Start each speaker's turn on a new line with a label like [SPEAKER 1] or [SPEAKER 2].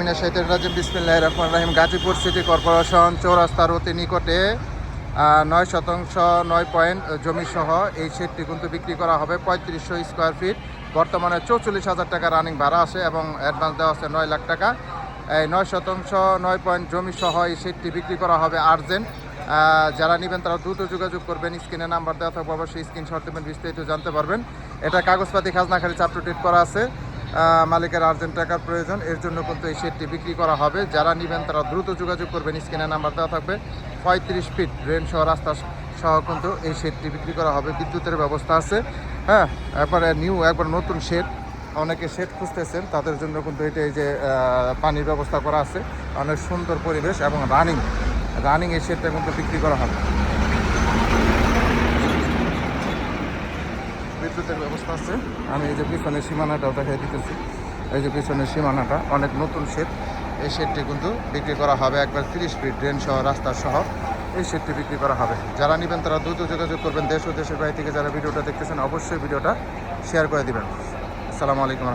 [SPEAKER 1] বিসমিল্লাহির রহমানির রহিম। Gazipur city corporation চৌরাস্তার অতি নিকটে 9 শতাংশ 9 পয়েন্ট জমি সহ এই শেডটি কিন্তু বিক্রি করা হবে 3500 স্কোয়ার ফিট। বর্তমানে 44,000 টাকা রানিং ভাড়া আসে এবং অ্যাডভান্স দেওয়া আছে 9 লাখ টাকা। এই 9 শতাংশ 9 পয়েন্ট জমি সহ এই শেডটি বিক্রি করা হবে আর্জেন্ট। যারা নেবেন তারা দ্রুত যোগাযোগ করবেন। স্ক্রিনে নাম্বার দেওয়া থাকবে, অবশ্যই স্ক্রিনশট দেবেন, বিস্তারিত জানতে পারবেন। এটা কাগজপাতি খাজনাখালি চাপ টু ডেট করা আছে। মালিকের আর্জেন্ট টাকার প্রয়োজন, এর জন্য কিন্তু এই শেডটি বিক্রি করা হবে। যারা নেবেন তারা দ্রুত যোগাযোগ করবেন। স্ক্রিনে নাম্বার দেওয়া থাকবে। 35 ফিট ড্রেন সহ রাস্তা সহ কিন্তু এই শেডটি বিক্রি করা হবে। বিদ্যুতের ব্যবস্থা আছে। হ্যাঁ, একবারে একবার নতুন শেড। অনেকে শেড খুঁজতেছেন, তাদের জন্য কিন্তু এটা এই যে পানির ব্যবস্থা করা আছে। অনেক সুন্দর পরিবেশ এবং রানিং এই শেডটা কিন্তু বিক্রি করা হবে। বিদ্যুতের ব্যবস্থা আছে। আমি এই যে পিছনের সীমানাটাও দেখাই দিতেছি। এই যে পিছনের সীমানাটা অনেক নতুন শেড। এই শেডটি কিন্তু বিক্রি করা হবে একবার 30 ফিট ড্রেন সহ রাস্তা সহ এই শেডটি বিক্রি করা হবে। যারা নেবেন তারা দ্রুত যোগাযোগ করবেন। দেশ ও দেশের বাইরে থেকে যারা ভিডিওটা দেখতেছেন অবশ্যই ভিডিওটা শেয়ার করে দিবেন। আসসালামু আলাইকুম।